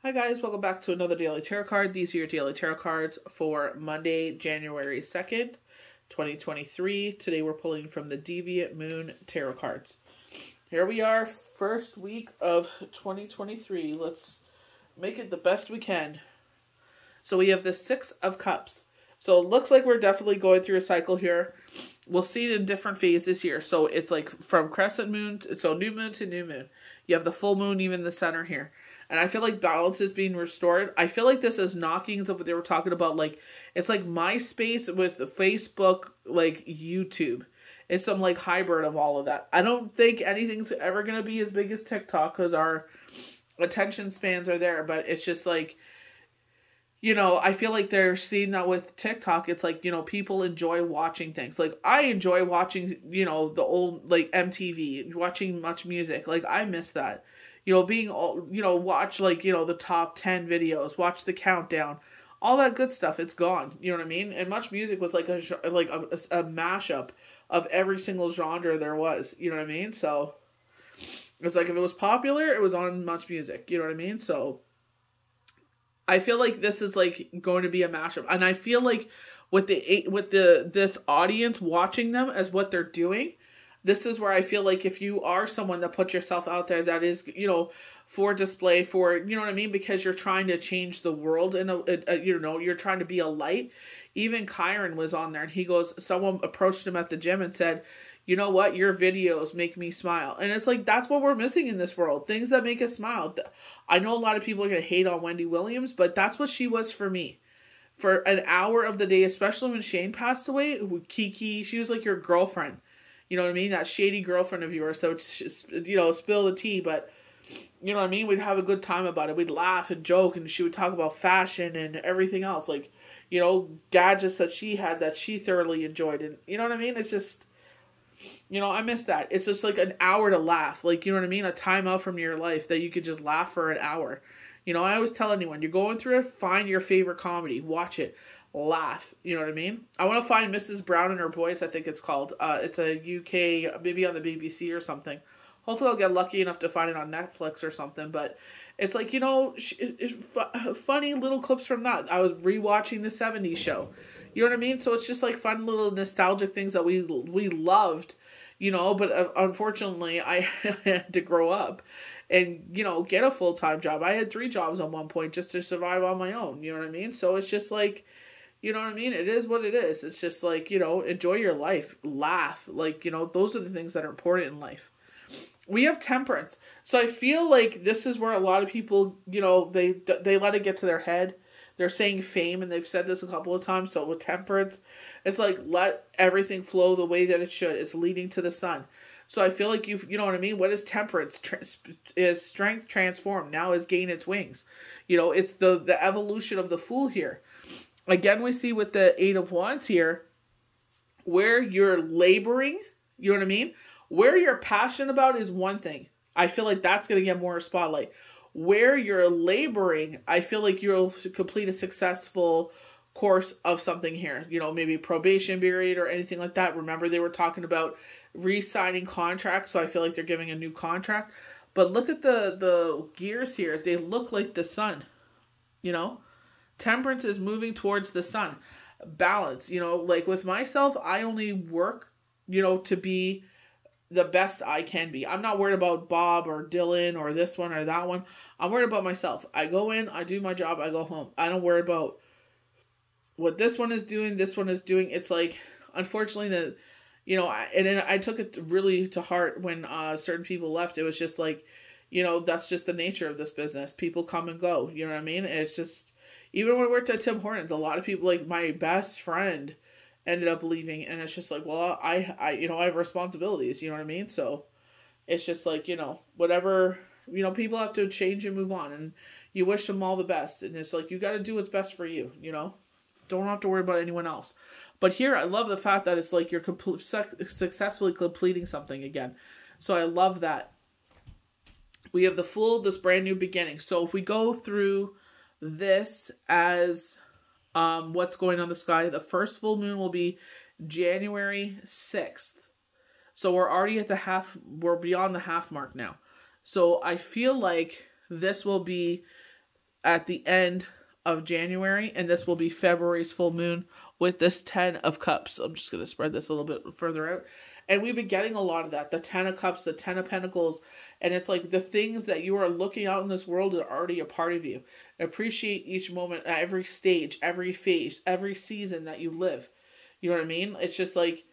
Hi guys, welcome back to another Daily Tarot card. These are your Daily Tarot cards for Monday, January 2nd, 2023. Today we're pulling from the Deviant Moon Tarot cards. Here we are, first week of 2023. Let's make it the best we can. So we have the Six of Cups. So it looks like we're definitely going through a cycle here. We'll see it in different phases here. So it's like from crescent moon, so new moon to new moon. You have the full moon, even the center here. And I feel like balance is being restored. I feel like this is knockings of what they were talking about. Like, it's like MySpace with the Facebook, like YouTube. It's some like hybrid of all of that. I don't think anything's ever going to be as big as TikTok because our attention spans are there. But it's just like, you know, I feel like they're seeing that with TikTok. It's like, you know, people enjoy watching things. Like, I enjoy watching, you know, the old, like, MTV, watching much music. Like, I miss that. You know, being, you know, watch, like, you know, the top 10 videos, watch the countdown, all that good stuff. It's gone. You know what I mean? And Much Music was like a mashup of every single genre there was. You know what I mean? So, it's like if it was popular, it was on Much Music. You know what I mean? So, I feel like this is like going to be a mashup, and I feel like with this audience watching them as what they're doing, this is where I feel like if you are someone that puts yourself out there, that is, you know, for display, for, you know what I mean, because you're trying to change the world in you know, you're trying to be a light. Even Kyron was on there, and he goes, someone approached him at the gym and said, you know what, your videos make me smile. And it's like, that's what we're missing in this world. Things that make us smile. I know a lot of people are going to hate on Wendy Williams, but that's what she was for me. For an hour of the day, especially when Shane passed away, Kiki, she was like your girlfriend. You know what I mean? That shady girlfriend of yours that would just, you know, spill the tea. But, you know what I mean? We'd have a good time about it. We'd laugh and joke, and she would talk about fashion and everything else. Like, you know, gadgets that she had that she thoroughly enjoyed. And, you know what I mean? It's just, you know, I miss that. It's just like an hour to laugh. Like, you know what I mean? A time out from your life that you could just laugh for an hour. You know, I always tell anyone, you're going through it, find your favorite comedy. Watch it. Laugh. You know what I mean? I want to find Mrs. Brown and Her Boys, I think it's called. It's a UK, maybe on the BBC or something. Hopefully I'll get lucky enough to find it on Netflix or something. But it's like, you know, funny little clips from that. I was rewatching the 70s show. You know what I mean? So it's just like fun little nostalgic things that we loved, you know, but unfortunately I had to grow up and, you know, get a full-time job. I had 3 jobs at one point just to survive on my own. You know what I mean? So it's just like, you know what I mean? It is what it is. It's just like, you know, enjoy your life, laugh. Like, you know, those are the things that are important in life. We have temperance. So I feel like this is where a lot of people, you know, they let it get to their head. They're saying fame, and they've said this a couple of times. So with temperance, it's like, let everything flow the way that it should. It's leading to the sun. So I feel like you know what I mean? What is temperance? Is strength transformed. Now is gain its wings. You know, it's the evolution of the Fool here. Again, we see with the 8 of Wands here, where you're laboring, you know what I mean? Where you're passionate about is one thing. I feel like that's going to get more spotlight. Where you're laboring, I feel like you'll complete a successful course of something here. You know, maybe probation period or anything like that. Remember, they were talking about re-signing contracts, so I feel like they're giving a new contract. But look at the gears here. They look like the sun, you know? Temperance is moving towards the sun. Balance, you know, like with myself, I only work, you know, to be the best I can be. I'm not worried about Bob or Dylan or this one or that one. I'm worried about myself. I go in, I do my job, I go home. I don't worry about what this one is doing, this one is doing. It's like, unfortunately, you know, I took it really to heart when certain people left. It was just like, you know, that's just the nature of this business. People come and go, you know what I mean? It's just, even when I worked at Tim Hortons, a lot of people, like my best friend, ended up leaving, and it's just like, well, I you know, I have responsibilities, you know what I mean? So it's just like, you know, whatever, you know, people have to change and move on, and you wish them all the best, and it's like, you got to do what's best for you, you know? Don't have to worry about anyone else. But here, I love the fact that it's like you're successfully completing something again. So I love that. We have the Fool, this brand new beginning. So if we go through this as what's going on in the sky, the first full moon will be January 6th. So we're already at we're beyond the half mark now. So I feel like this will be at the end of January, and this will be February's full moon with this 10 of Cups. I'm just going to spread this a little bit further out. And we've been getting a lot of that. The 10 of Cups, the 10 of Pentacles. And it's like the things that you are looking out in this world are already a part of you. Appreciate each moment, every stage, every phase, every season that you live. You know what I mean? It's just like,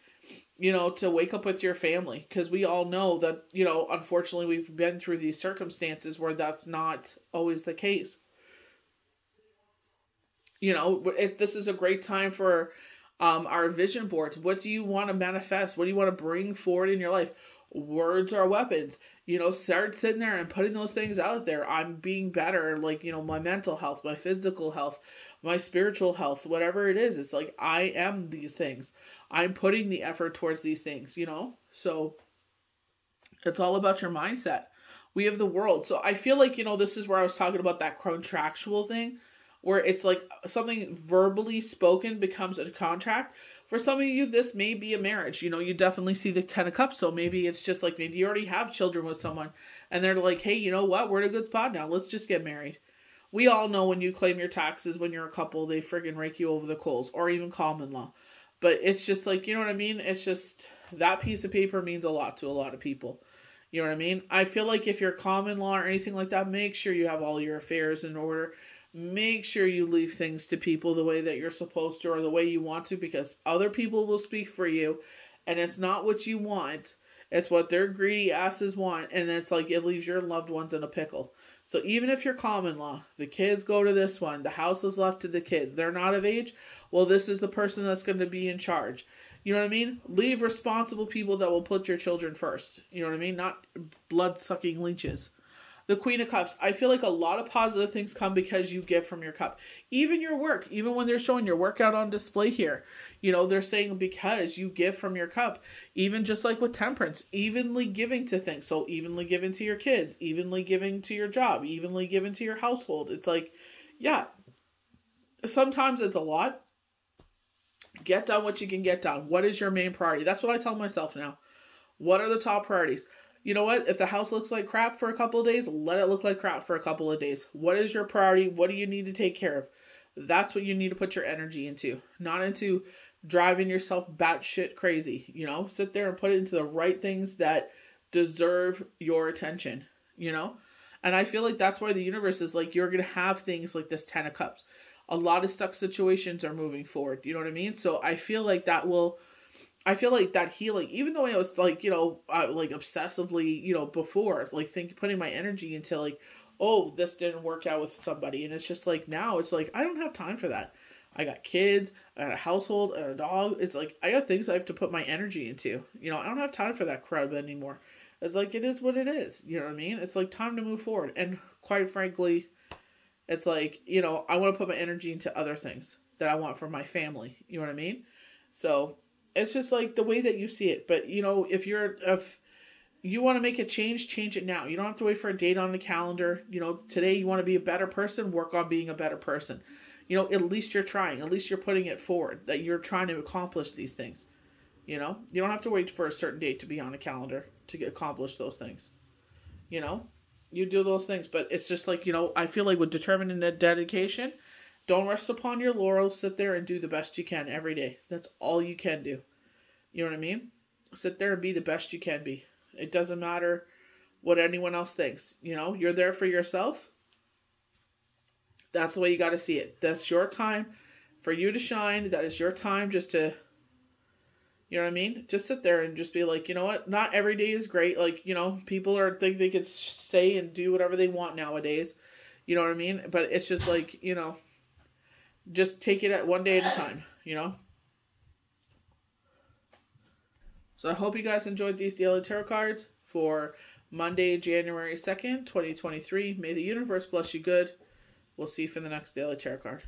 you know, to wake up with your family. Because we all know that, you know, unfortunately we've been through these circumstances where that's not always the case. You know, this is a great time for our vision boards. What do you want to manifest? What do you want to bring forward in your life? Words are weapons. You know, start sitting there and putting those things out there. I'm being better, like, you know, my mental health, my physical health, my spiritual health, whatever it is. It's like, I am these things. I'm putting the effort towards these things, you know? So it's all about your mindset. We have the world. So I feel like, you know, this is where I was talking about that contractual thing, where it's like something verbally spoken becomes a contract. For some of you, this may be a marriage. You know, you definitely see the 10 of Cups. So maybe it's just like, maybe you already have children with someone and they're like, hey, you know what? We're in a good spot now. Let's just get married. We all know when you claim your taxes, when you're a couple, they friggin' rake you over the coals, or even common law. But it's just like, you know what I mean? It's just, that piece of paper means a lot to a lot of people. You know what I mean? I feel like if you're common law or anything like that, make sure you have all your affairs in order. Make sure you leave things to people the way that you're supposed to or the way you want to, because other people will speak for you and it's not what you want. It's what their greedy asses want. And it's like, it leaves your loved ones in a pickle. So even if you're common law, the kids go to this one, the house is left to the kids. They're not of age. Well, this is the person that's going to be in charge. You know what I mean? Leave responsible people that will put your children first. You know what I mean? Not blood-sucking leeches. The Queen of Cups. I feel like a lot of positive things come because you give from your cup. Even your work. Even when they're showing your workout on display here. You know, they're saying because you give from your cup. Even just like with temperance. Evenly giving to things. So evenly giving to your kids. Evenly giving to your job. Evenly giving to your household. It's like, yeah. Sometimes it's a lot. Get done what you can get done. What is your main priority? That's what I tell myself now. What are the top priorities? You know what? If the house looks like crap for a couple of days, let it look like crap for a couple of days. What is your priority? What do you need to take care of? That's what you need to put your energy into. Not into driving yourself batshit crazy. You know, sit there and put it into the right things that deserve your attention. You know? And I feel like that's why the universe is like, you're going to have things like this 10 of Cups. A lot of stuck situations are moving forward. You know what I mean? So I feel like that healing, even though I was like, you know, like obsessively, you know, before, like putting my energy into like, oh, this didn't work out with somebody. And it's just like, now it's like, I don't have time for that. I got kids, I got a household, a dog. It's like, I got things I have to put my energy into. You know, I don't have time for that crud anymore. It's like, it is what it is. You know what I mean? It's like time to move forward. And quite frankly, it's like, you know, I want to put my energy into other things that I want for my family. You know what I mean? So it's just like the way that you see it. But, you know, if you want to make a change it now. You don't have to wait for a date on the calendar. You know, today you want to be a better person, work on being a better person. You know, at least you're trying. At least you're putting it forward that you're trying to accomplish these things. You know, you don't have to wait for a certain date to be on a calendar to accomplish those things. You know, you do those things. But it's just like, you know, I feel like with determined dedication, don't rest upon your laurels. Sit there and do the best you can every day. That's all you can do. You know what I mean? Sit there and be the best you can be. It doesn't matter what anyone else thinks. You know, you're there for yourself. That's the way you got to see it. That's your time for you to shine. That is your time just to, you know what I mean? Just sit there and just be like, you know what? Not every day is great. Like, you know, people think they could say and do whatever they want nowadays. You know what I mean? But it's just like, you know, just take it at one day at a time, you know? So I hope you guys enjoyed these daily tarot cards for Monday, January 2nd, 2023. May the universe bless you good. We'll see you for the next daily tarot card.